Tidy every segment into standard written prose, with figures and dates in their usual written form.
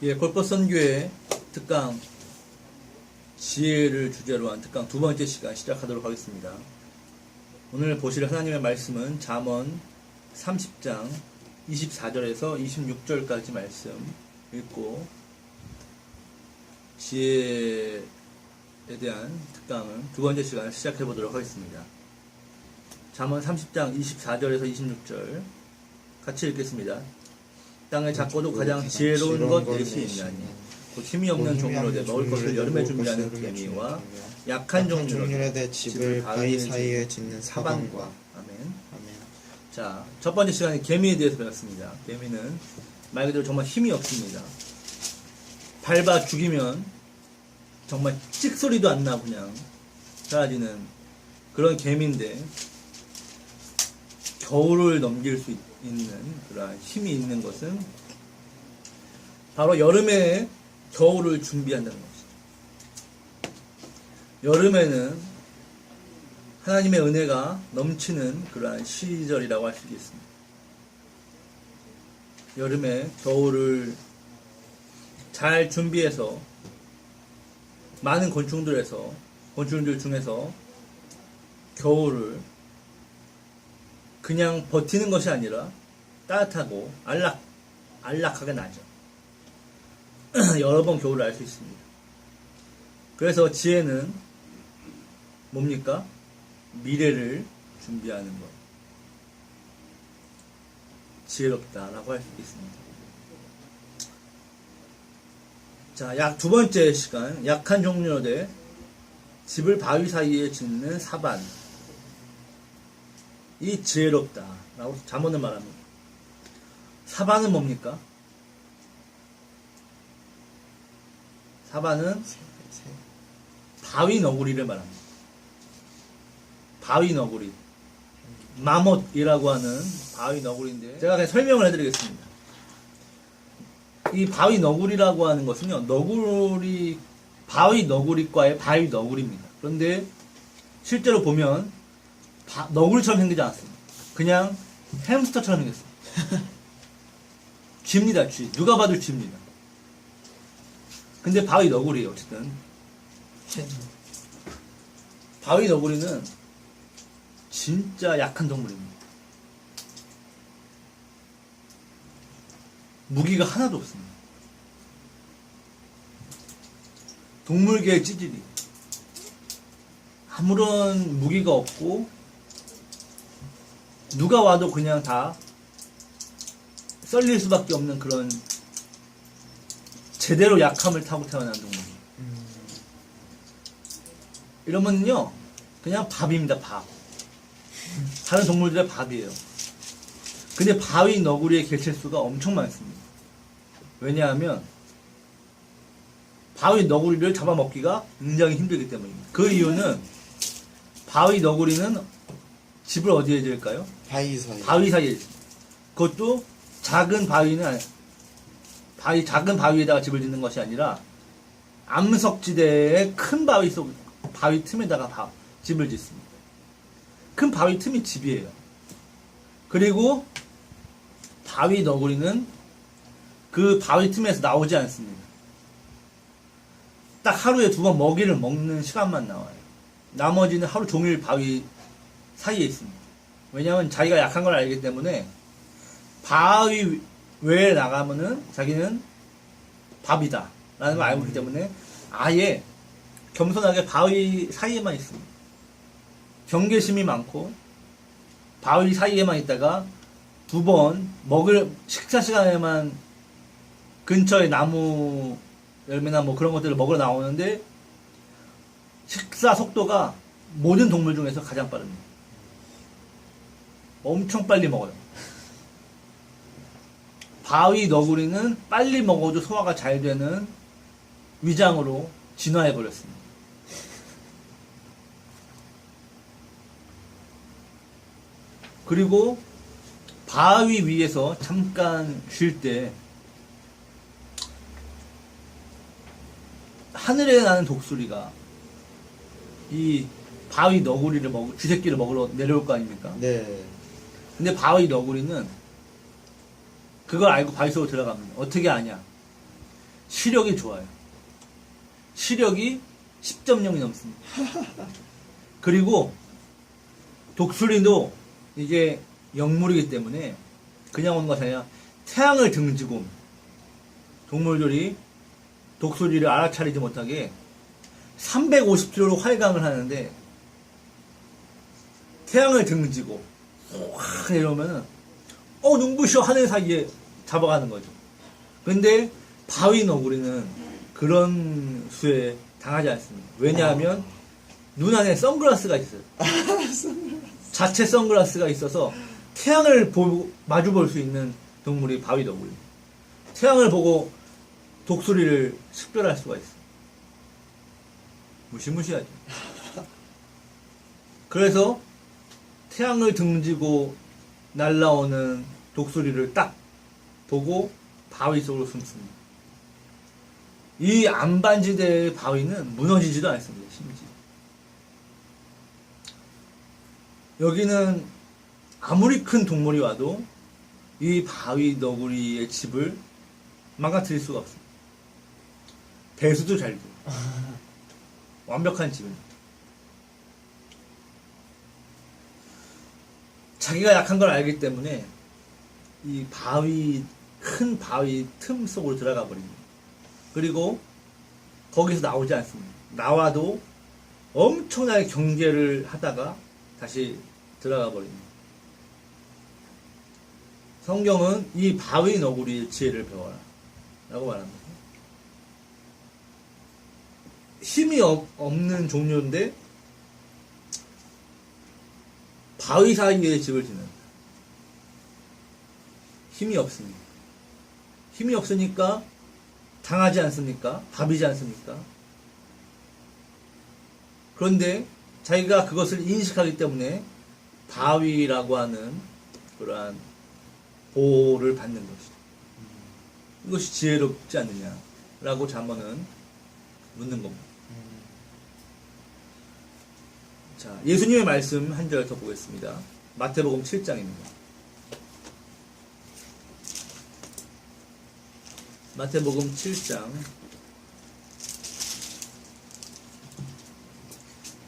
예, 골법선교회 특강 지혜를 주제로 한 특강 두 번째 시간 시작하도록 하겠습니다. 오늘 보실 하나님의 말씀은 잠언 30장 24절에서 26절까지 말씀 읽고 지혜에 대한 특강을 두 번째 시간을 시작해 보도록 하겠습니다. 잠언 30장 24절에서 26절 같이 읽겠습니다. 땅의 작고도 가장 지혜로운 것 넷이 있나니 곧 힘이 없는 종류로 돼 먹을 것을 여름에 준비하는 개미와 약한 종류로 돼 집을 바위 사이에 짓는 사방과 아멘. 자, 첫 번째 시간에 개미에 대해서 배웠습니다. 개미는 말 그대로 정말 힘이 없습니다. 밟아 죽이면 정말 찍소리도 안 나고 그냥 사라지는 그런 개미인데 겨울을 넘길 수 있는 그러한 힘이 있는 것은 바로 여름에 겨울을 준비한다는 것이죠. 여름에는 하나님의 은혜가 넘치는 그러한 시절이라고 할 수 있겠습니다. 여름에 겨울을 잘 준비해서 많은 곤충들 중에서 겨울을 그냥 버티는 것이 아니라 따뜻하고 안락하게 나죠. 여러 번 겨울을 알 수 있습니다. 그래서 지혜는 뭡니까? 미래를 준비하는 것. 지혜롭다라고 할 수 있습니다. 자, 두 번째 시간, 약한 종류로 돼 집을 바위 사이에 짓는 사반. 이 지혜롭다라고 잠언을 말합니다. 사반은 뭡니까? 사반은 바위 너구리를 말합니다. 바위 너구리. 마못이라고 하는 바위 너구리인데 제가 그냥 설명을 해드리겠습니다. 이 바위 너구리라고 하는 것은요, 바위 너구리과의 바위 너구리입니다. 그런데 실제로 보면 너구리처럼 생기지 않았습니다. 그냥 햄스터처럼 생겼어요. 쥐입니다, 쥐. 누가 봐도 쥐입니다. 근데 바위 너구리예요, 어쨌든. 바위 너구리는 진짜 약한 동물입니다. 무기가 하나도 없습니다. 동물계의 찌질이. 아무런 무기가 없고 누가 와도 그냥 다 썰릴 수밖에 없는 그런 제대로 약함을 타고 태어난 동물이에요. 이러면요 그냥 밥입니다. 밥. 다른 동물들의 밥이에요. 근데 바위 너구리의 개체수가 엄청 많습니다. 왜냐하면 바위 너구리를 잡아먹기가 굉장히 힘들기 때문입니다. 그 이유는 바위 너구리는 집을 어디에 지을까요? 바위 사이에. 바위 사이에 있습니다. 그것도 작은 바위에다가 집을 짓는 것이 아니라 암석지대의 큰 바위 틈에다가 집을 짓습니다. 큰 바위 틈이 집이에요. 그리고 바위 너구리는 그 바위 틈에서 나오지 않습니다. 딱 하루에 2번 먹이를 먹는 시간만 나와요. 나머지는 하루 종일 바위 사이에 있습니다. 왜냐하면 자기가 약한 걸 알기 때문에 바위 외에 나가면은 자기는 밥이다 라는 걸 알고 있기 때문에 아예 겸손하게 바위 사이에만 있습니다. 경계심이 많고 바위 사이에만 있다가 2번 식사 시간에만 근처에 나무 열매나 뭐 그런 것들을 먹으러 나오는데 식사 속도가 모든 동물 중에서 가장 빠릅니다. 엄청 빨리 먹어요. 바위 너구리는 빨리 먹어도 소화가 잘 되는 위장으로 진화해버렸습니다. 그리고 바위 위에서 잠깐 쉴 때 하늘에 나는 독수리가 이 바위 너구리를 쥐새끼를 먹으러 내려올 거 아닙니까? 네. 근데 바위 너구리는 그걸 알고 바위 속으로 들어갑니다. 어떻게 아냐? 시력이 좋아요. 시력이 10.0이 넘습니다. 그리고 독수리도 이게 영물이기 때문에 그냥 오는 것이 아니라 태양을 등지고 동물들이 독수리를 알아차리지 못하게 350km로 활강을 하는데 태양을 등지고 확 내려오면은 눈부셔 하늘 사이에 잡아가는 거죠. 근데 바위 너구리는 그런 수에 당하지 않습니다. 왜냐하면 눈 안에 선글라스가 있어요. 자체 선글라스가 있어서 태양을 마주 볼 수 있는 동물이 바위 너구리. 태양을 보고 독수리를 식별할 수가 있어요. 무시무시하죠. 그래서 태양을 등지고 날라오는 독수리를 딱 보고 바위 속으로 숨습니다. 이 안반지대의 바위는 무너지지도 않습니다. 심지어. 여기는 아무리 큰 동물이 와도 이 바위 너구리의 집을 망가뜨릴 수가 없습니다. 배수도 잘 돼요. 완벽한 집입니다. 자기가 약한 걸 알기 때문에 이 큰 바위 틈 속으로 들어가 버립니다. 그리고 거기서 나오지 않습니다. 나와도 엄청나게 경계를 하다가 다시 들어가 버립니다. 성경은 이 바위 너구리의 지혜를 배워라 라고 말합니다. 힘이 없는 종류인데 바위 사이에 집을 짓는다. 힘이 없습니다. 힘이 없으니까 당하지 않습니까? 밥이지 않습니까? 그런데 자기가 그것을 인식하기 때문에 바위라고 하는 그러한 보호를 받는 것이죠. 이것이 지혜롭지 않느냐라고 잠언은 묻는 겁니다. 자, 예수님의 말씀 한 절 더 보겠습니다. 마태복음 7장입니다. 마태복음 7장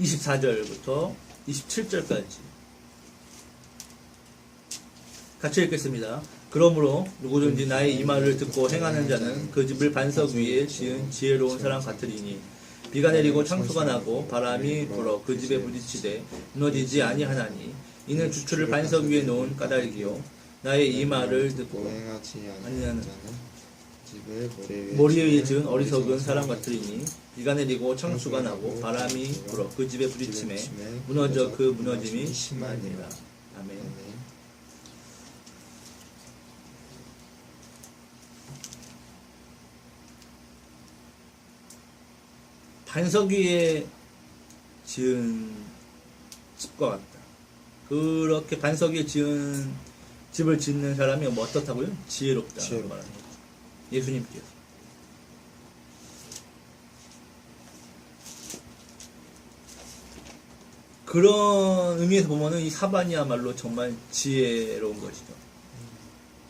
24절부터 27절까지 같이 읽겠습니다. 그러므로 누구든지 나의 이 말을 듣고 행하는 자는 그 집을 반석 위에 지은 지혜로운 사람 같으리니 비가 내리고 창수가 나고 바람이 불어 그 집에 부딪히되 무너지지 아니하나니 이는 주추를 반석 위에 놓은 까닭이요 나의 이 말을 듣고 행하지 아니하는 자는 집을 머리 위에 지은 어리석은 사람 같으리니 비가 내리고 창수가 나고 바람이 불어 그 집에 부딪힘에 무너져 그 무너짐이 심하니라. 아멘. 반석 위에 지은 집과 같다. 그렇게 반석 위에 지은 집을 짓는 사람이 뭐 어떻다고요? 지혜롭다고 말합니다. 예수님께서. 그런 의미에서 보면은 이 사반이야말로 정말 지혜로운 것이죠.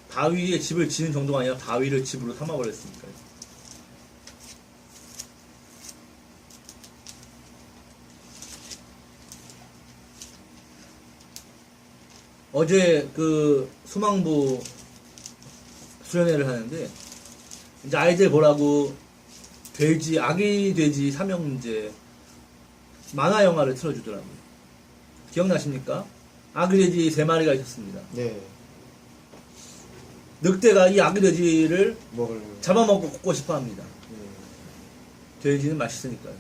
바위에 집을 지는 정도가 아니라 바위를 집으로 삼아버렸으니까요. 어제 그 소망부 수련회를 하는데 이제 아이들 보라고 아기 돼지 삼형제 만화 영화를 틀어주더라고요. 기억나십니까? 아기 돼지 3마리가 있었습니다. 네. 늑대가 이 아기 돼지를 먹으려고. 잡아먹고 굽고 싶어 합니다. 네. 돼지는 맛있으니까요.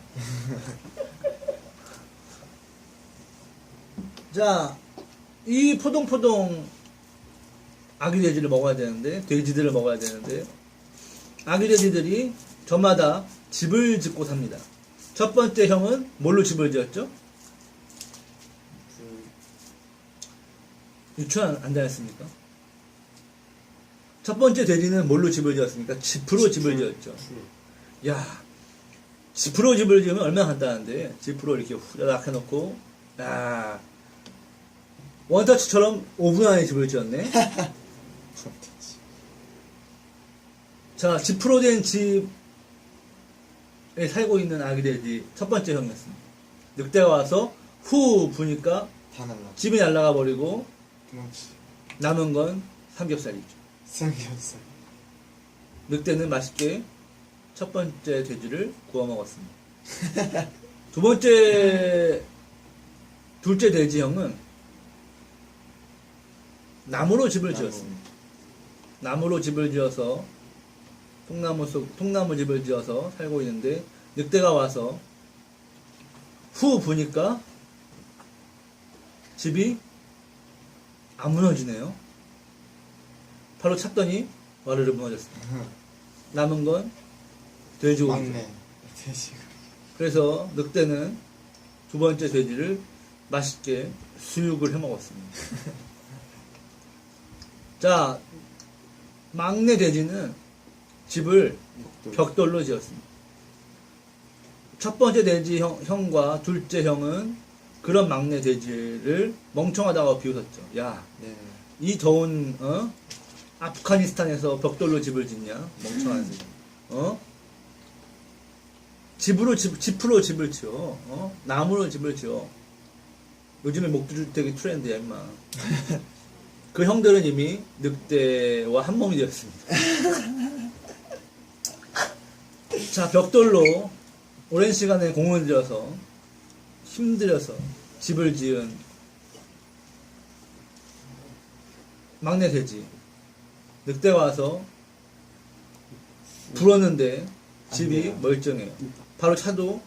자, 이 포동포동 아기 돼지를 먹어야 되는데, 돼지들을 먹어야 되는데, 아기 돼지들이 저마다 집을 짓고 삽니다. 첫 번째 형은 뭘로 집을 지었죠? 유치원 안 다녔습니까? 첫 번째 돼지는 뭘로 집을 지었습니까? 지프로 집을 지었죠. 야, 지프로 집을 지으면 얼마나 간단한데, 지프로 이렇게 후다닥 해놓고, 원터치처럼 5분 안에 집을 지었네. 자, 지프로 된 집 살고 있는 아기 돼지 첫 번째 형이었습니다. 늑대가 와서 후 부니까 다 날라. 집이 날아가 버리고 도망치. 남은 건 삼겹살이죠. 삼겹살. 늑대는 맛있게 첫 번째 돼지를 구워 먹었습니다. 둘째 돼지 형은 나무로 집을 지었습니다. 나무로 집을 지어서 통나무 집을 지어서 살고 있는데 늑대가 와서 후 부니까 집이 안 무너지네요. 바로 찾더니 와르르 무너졌습니다. 남은 건 돼지고기죠. 막내. 돼지고기. 그래서 늑대는 두 번째 돼지를 맛있게 수육을 해 먹었습니다. 자, 막내 돼지는 집을 벽돌로 지었습니다. 첫 번째 돼지 형과 둘째 형은 그런 막내 돼지를 멍청하다고 비웃었죠. 야, 네. 이 더운 아프가니스탄에서 벽돌로 집을 짓냐? 멍청한 새끼. 집으로 집을 지어. 나무로 집을 지어. 요즘에 목주택이 트렌드야, 임마. 그 형들은 이미 늑대와 한 몸이 되었습니다. 자, 벽돌로 오랜 시간에 공을 들여서 힘들여서 집을 지은 막내 돼지. 늑대가 와서 불었는데 집이 돼요. 멀쩡해요. 바로 차도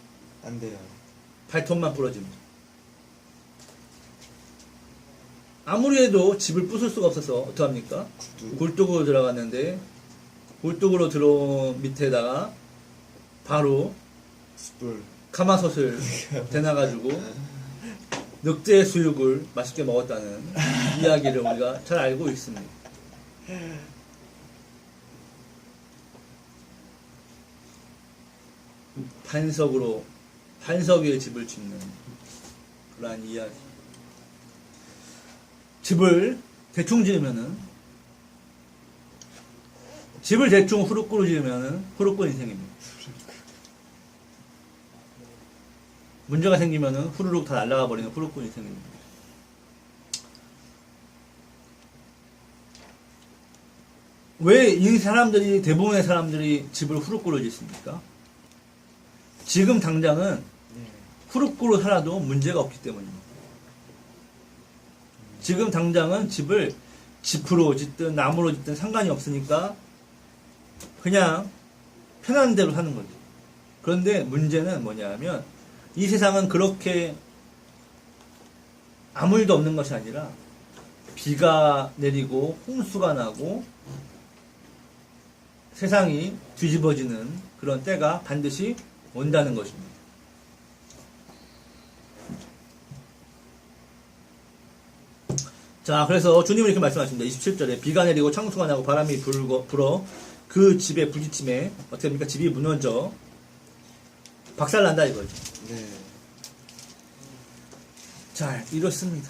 안 돼요. 발톱만 부러집니다. 아무리 해도 집을 부술 수가 없어서 어떡합니까? 굴뚝으로 들어갔는데 굴뚝으로 들어온 밑에다가 바로 숯불. 가마솥을 대놔가지고 늑대의 수육을 맛있게 먹었다는 이야기를 우리가 잘 알고 있습니다. 반석 위에 집을 짓는 그러한 이야기. 집을 대충 후루꾸로 지으면은 후루꾸 인생입니다. 문제가 생기면은 후루룩 다 날아가 버리는 후루꾸 인생입니다. 왜 이 사람들이, 대부분의 사람들이 집을 후루꾸로 짓습니까? 지금 당장은 네. 후루꾸로 살아도 문제가 없기 때문입니다. 지금 당장은 집을 짚으로 짓든 나무로 짓든 상관이 없으니까 그냥 편한 대로 사는 거죠. 그런데 문제는 뭐냐면 이 세상은 그렇게 아무 일도 없는 것이 아니라 비가 내리고 홍수가 나고 세상이 뒤집어지는 그런 때가 반드시 온다는 것입니다. 자, 그래서 주님은 이렇게 말씀하십니다. 27절에 비가 내리고 창수가 나고 바람이 불어 그 집에 부딪힘에 어떻게 됩니까? 집이 무너져 박살난다 이거죠. 네. 자, 이렇습니다.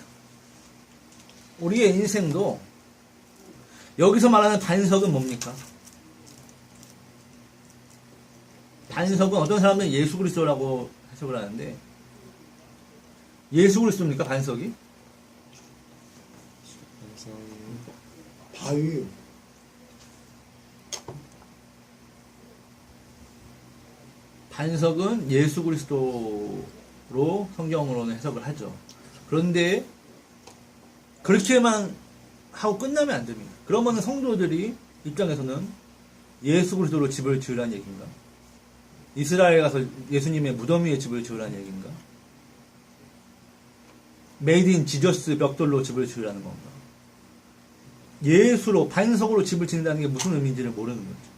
우리의 인생도 여기서 말하는 반석은 뭡니까? 반석은 어떤 사람들은 예수 그리스도라고 해석을 하는데 예수 그리스도입니까? 반석이? 바위. 반석은 예수 그리스도로 성경으로는 해석을 하죠. 그런데 그렇게만 하고 끝나면 안 됩니다. 그러면 성도들이 입장에서는 예수 그리스도로 집을 지으라는 얘기인가? 이스라엘 가서 예수님의 무덤 위에 집을 지으라는 얘기인가? 메이드 인 지저스 벽돌로 집을 지으라는 건가? 예수로 반석으로 집을 짓는다는 게 무슨 의미인지를 모르는 거죠.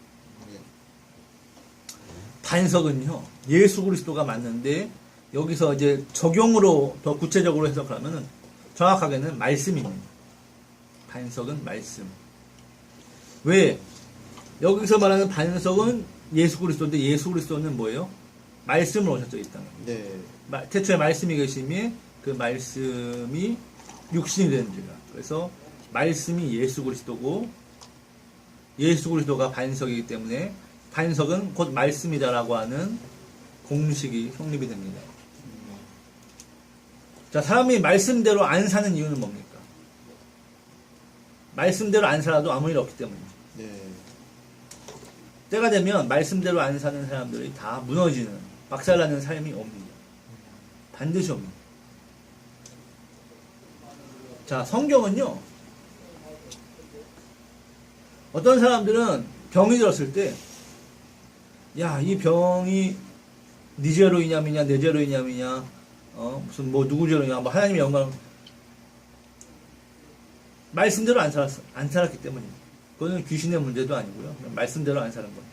반석은요, 예수 그리스도가 맞는데 여기서 이제 적용으로 더 구체적으로 해석하면은 정확하게는 말씀입니다. 반석은 말씀. 왜? 여기서 말하는 반석은 예수 그리스도인데 예수 그리스도는 뭐예요? 말씀으로 오셨죠, 이 땅에. 네. 태초에 말씀이 계심에 그 말씀이 육신이 되는지라. 그래서 말씀이 예수 그리스도고 예수 그리스도가 반석이기 때문에 반석은 곧 말씀이다라고 하는 공식이 성립이 됩니다. 자, 사람이 말씀대로 안 사는 이유는 뭡니까? 말씀대로 안 살아도 아무 일 없기 때문이죠. 네. 때가 되면 말씀대로 안 사는 사람들이 다 무너지는, 박살나는 삶이 옵니다. 반드시 옵니다. 자, 성경은요, 어떤 사람들은 병이 들었을 때, 야, 이 병이 네 죄로 인함이냐, 내 죄로 인함이냐, 무슨 뭐 누구 죄로 인함, 뭐 하나님의 영광, 말씀대로 안 살았기 때문입니다. 그거는 귀신의 문제도 아니고요. 그냥 말씀대로 안 사는 거예요.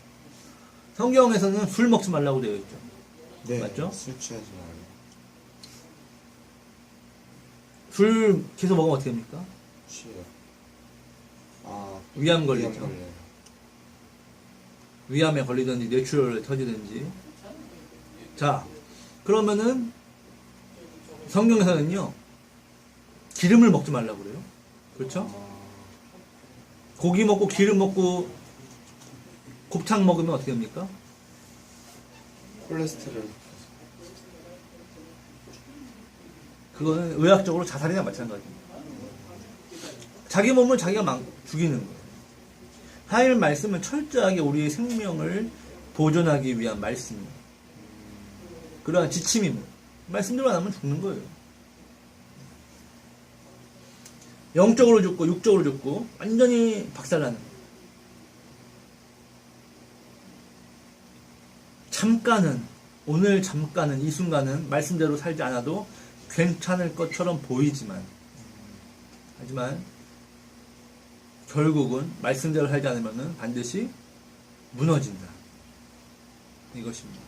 성경에서는 술 먹지 말라고 되어 있죠. 네. 맞죠? 술 취하지 말고. 술 계속 먹으면 어떻게 됩니까? 취해요. 아, 위암 걸리죠. 위암 걸려요. 위암에 걸리든지 뇌출혈에 터지든지. 자, 그러면은 성경에서는요, 기름을 먹지 말라고 그래요. 그렇죠? 고기 먹고 기름 먹고 곱창 먹으면 어떻게 됩니까? 콜레스테롤. 그거는 의학적으로 자살이나 마찬가지입니다. 자기 몸을 자기가 죽이는 거예요. 하나님의 말씀은 철저하게 우리의 생명을 보존하기 위한 말씀입니다. 그러한 지침입니다. 말씀대로 안 하면 죽는 거예요. 영적으로 죽고 육적으로 죽고 완전히 박살나는 거예요. 오늘 잠깐은 이 순간은 말씀대로 살지 않아도 괜찮을 것처럼 보이지만, 하지만 결국은 말씀대로 살지 않으면 반드시 무너진다. 이것입니다.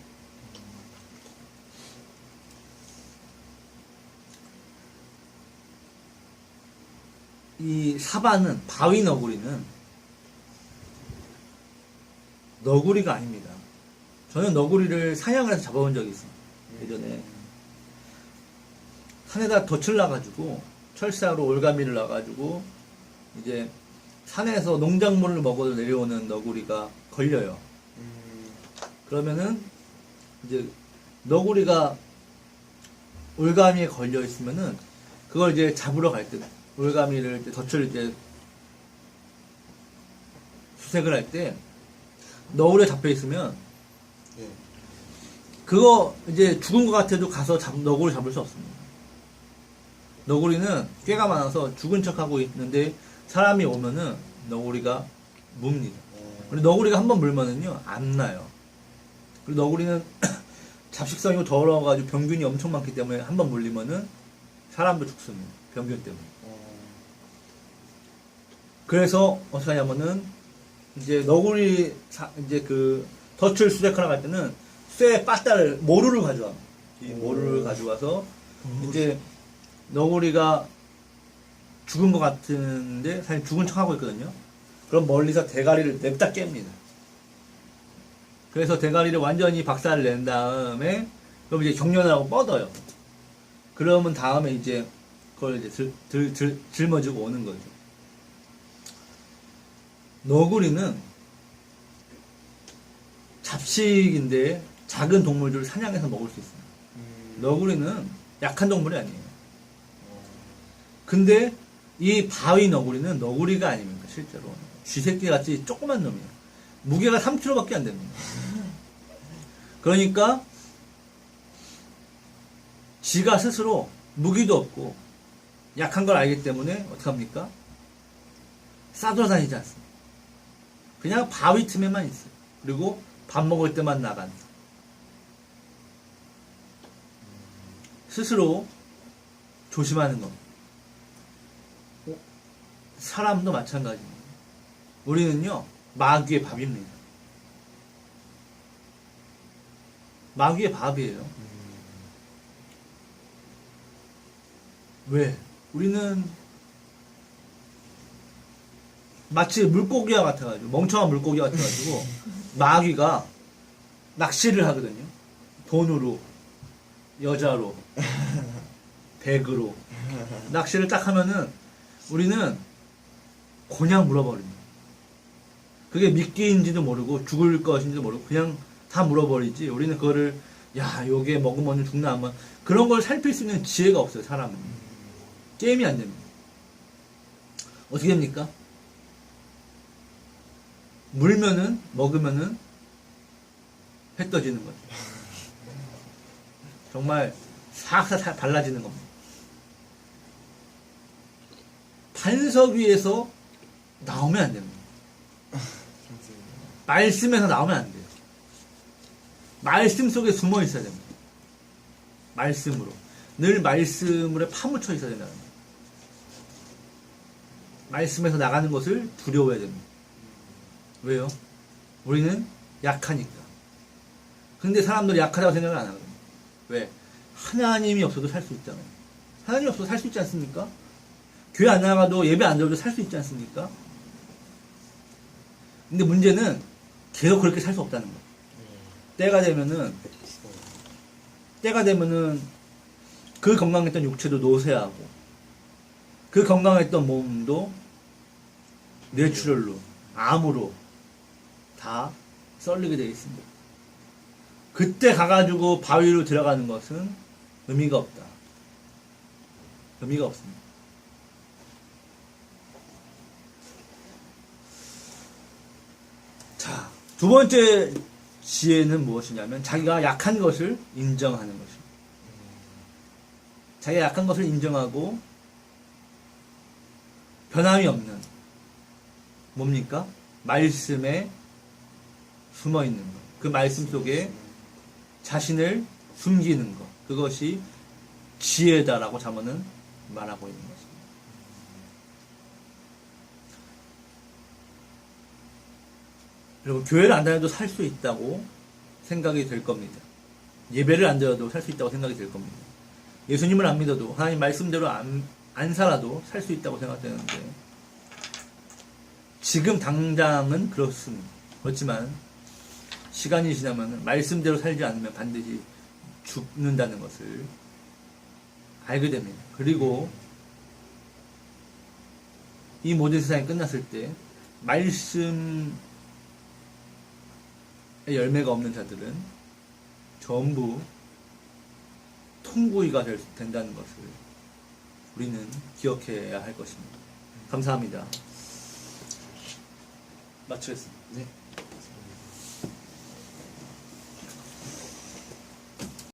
이 사바는, 바위 너구리는 너구리가 아닙니다. 저는 너구리를 사냥을 해서 잡아본 적이 있어요. 예전에 산에다 덫을 놔가지고 철사로 올가미를 놔가지고 이제 산에서 농작물을 먹어 내려오는 너구리가 걸려요. 그러면은 이제 너구리가 올가미에 걸려 있으면은 그걸 이제 잡으러 갈 때, 올가미를 이제 덫을 이제 수색을 할 때 너구리에 잡혀 있으면 네. 그거 이제 죽은 것 같아도 가서 너구리 잡을 수 없습니다. 너구리는 꾀가 많아서 죽은 척하고 있는데 사람이 오면은 너구리가 뭅니다. 그리고 너구리가 한번 물면은요 안 나요. 그리고 너구리는 잡식성이고 더러워가지고 병균이 엄청 많기 때문에 한번 물리면은 사람도 죽습니다. 병균 때문에. 그래서 어떻게 하냐면은 이제 너구리 이제 그 덫을 수색하러 갈 때는 쇠 빠따를 모루를 가져와요. 이 모루를 가져와서 이제 너구리가 죽은 것 같은데 사실 죽은 척하고 있거든요. 그럼 멀리서 대가리를 냅다 깹니다. 그래서 대가리를 완전히 박살을 낸 다음에 그럼 이제 경련을 하고 뻗어요. 그러면 다음에 이제 그걸 이제 짊어지고 오는 거죠. 너구리는 잡식인데 작은 동물들을 사냥해서 먹을 수 있어요. 너구리는 약한 동물이 아니에요. 근데 이 바위 너구리는 너구리가 아닙니다. 실제로 쥐새끼 같이 조그만 놈이에요. 무게가 3kg밖에 안 됩니다. 그러니까 지가 스스로 무기도 없고 약한 걸 알기 때문에 어떻게 합니까? 싸돌아다니지 않습니다. 그냥 바위 틈에만 있어요. 그리고 밥 먹을 때만 나간다. 스스로 조심하는 겁니다. 사람도 마찬가지입니다. 우리는요 마귀의 밥입니다. 마귀의 밥이에요. 왜? 우리는 마치 물고기와 같아가지고, 멍청한 물고기와 같아가지고 마귀가 낚시를 하거든요. 돈으로, 여자로, 백으로 낚시를 딱 하면은 우리는 그냥 물어버립니다. 그게 미끼인지도 모르고 죽을 것인지도 모르고 그냥 다 물어버리지. 우리는 그거를 야, 요게 먹으면 죽나 하면 그런 걸 살필 수 있는 지혜가 없어요, 사람은. 게임이 안 됩니다. 어떻게 됩니까? 물면은, 먹으면은 해 떠지는 거죠. 정말 싹싹 발라지는 겁니다. 반석 위에서 나오면 안 됩니다. 말씀에서 나오면 안 돼요. 말씀 속에 숨어 있어야 됩니다. 말씀으로. 늘 말씀으로 파묻혀 있어야 된다는 거예요. 말씀에서 나가는 것을 두려워해야 됩니다. 왜요? 우리는 약하니까. 근데 사람들이 약하다고 생각을 안 하거든요. 왜? 하나님이 없어도 살 수 있잖아요. 하나님이 없어도 살 수 있지 않습니까? 교회 안 나가도 예배 안 들어도 살 수 있지 않습니까? 근데 문제는 계속 그렇게 살 수 없다는 거예요. 때가 되면은 그 건강했던 육체도 노쇠하고 그 건강했던 몸도 뇌출혈로 암으로 다 썰리게 되어 있습니다. 그때 가가지고 바위로 들어가는 것은 의미가 없다. 의미가 없습니다. 자, 두 번째 지혜는 무엇이냐면 자기가 약한 것을 인정하는 것입니다. 자기가 약한 것을 인정하고 변함이 없는 뭡니까? 말씀에 숨어 있는 것. 그 말씀 속에 자신을 숨기는 것. 그것이 지혜다라고 잠언은 말하고 있는 것입니다. 여러분, 교회를 안 다녀도 살 수 있다고 생각이 될 겁니다. 예배를 안 드려도 살 수 있다고 생각이 될 겁니다. 예수님을 안 믿어도 하나님 말씀대로 안 살아도 살 수 있다고 생각되는데 지금 당장은 그렇습니다. 그렇지만 시간이 지나면 말씀대로 살지 않으면 반드시 죽는다는 것을 알게 됩니다. 그리고 이 모든 세상이 끝났을 때 말씀의 열매가 없는 자들은 전부 통구이가 된다는 것을 우리는 기억해야 할 것입니다. 감사합니다. 마치겠습니다. 네.